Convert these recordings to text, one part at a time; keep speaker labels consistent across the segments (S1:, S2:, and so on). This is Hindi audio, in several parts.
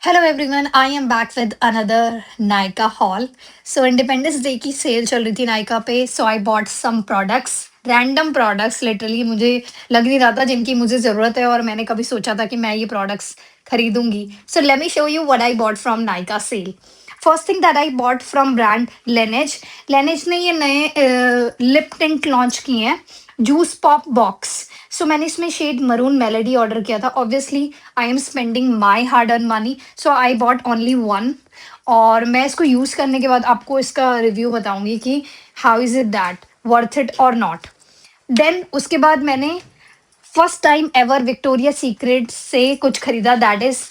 S1: Hello everyone, I am back with another Nykaa haul. So Independence Day की सेल चल रही थी Nykaa पे, so I bought some products, random products literally मुझे लग नहीं रहा था जिनकी मुझे ज़रूरत है और मैंने कभी सोचा था कि मैं ये products खरीदूंगी. So let me show you what I bought from Nykaa sale. First thing that I bought from brand Laneige. Laneige ने ये नए लिप टिंट लॉन्च किए हैं, जूस पॉप बॉक्स. सो मैंने इसमें शेड मरून मेलेडी ऑर्डर किया था. Obviously I am spending my hard earn money, so I bought only one. और मैं इसको यूज़ करने के बाद आपको इसका रिव्यू बताऊंगी कि how is it that worth it और नॉट. देन उसके बाद मैंने first time ever Victoria Secret से कुछ खरीदा, that is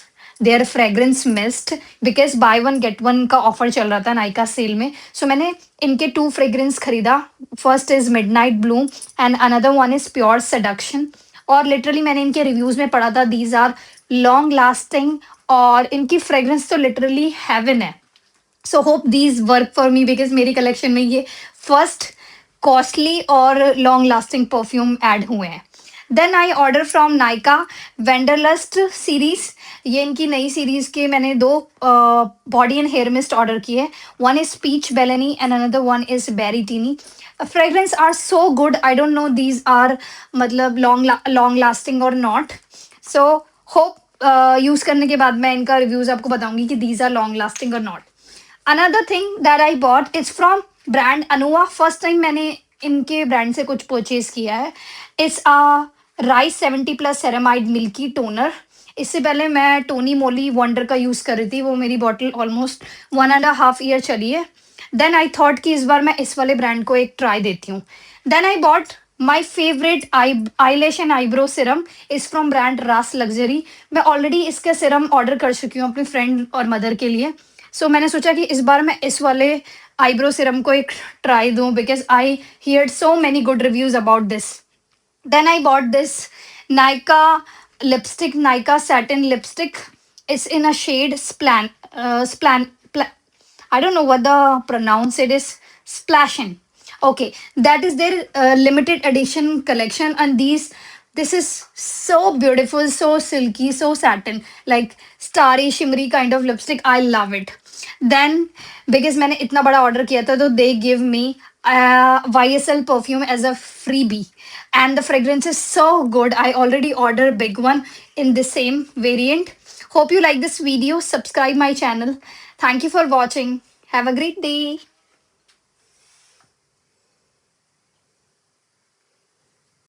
S1: their fragrance mist, because buy one get one का ऑफर चल रहा था नाइका सेल में. सो मैंने इनके टू फ्रेग्रेंस खरीदा. First is midnight bloom and another one is pure seduction. और लिटरली मैंने इनके रिव्यूज में पढ़ा था, दीज आर लॉन्ग लास्टिंग और इनकी फ्रेग्रेंस तो लिटरली हेवन है. So hope these work for me, because मेरी कलेक्शन में ये फर्स्ट कॉस्टली और लॉन्ग लास्टिंग परफ्यूम ऐड हुए हैं. Then I order from Nykaa wanderlust series. ये इनकी नई सीरीज के मैंने दो body and hair mist order किए. One is peach bellini and another one is berry tini. Fragrance are so good. I don't know these are मतलब लॉन्ग लास्टिंग और नॉट. सो होप यूज करने के बाद मैं इनका रिव्यूज आपको बताऊंगी कि दीज आर लॉन्ग लास्टिंग और not. Another thing that I bought is from brand Anua. First time मैंने इनके ब्रांड से कुछ परचेज किया है. It's rice 70+ ceramide milky toner. इससे पहले मैं टोनी मोली वंडर का यूज़ कर रही थी, वो मेरी बॉटल ऑलमोस्ट 1.5 year चली है. देन आई थॉट कि इस बार मैं इस वाले ब्रांड को एक ट्राई देती हूँ. Then I bought my favourite eyelash and eyebrow serum is from brand Ras luxury. मैं ऑलरेडी इसका सिरम ऑर्डर कर चुकी हूँ अपनी फ्रेंड और मदर के लिए. सो मैंने सोचा कि इस बार मैं इस वाले आईब्रो सिरम को एक ट्राई दूँ, because I heard so many good reviews about this. Then I bought this Nykaa lipstick, Nykaa satin lipstick. It's in a shade स्प्लैन. I don't know what the pronounce it is. Splashin. Okay, that is their limited edition collection, and this is so beautiful, so silky, so satin, like starry, shimmery kind of lipstick. I love it. Then because मैंने इतना बड़ा ऑर्डर किया था, तो they give me YSL perfume as a freebie, and the fragrance is so good. I already ordered big one in the same variant. Hope you like this video. Subscribe my channel. Thank you for watching. Have a great day.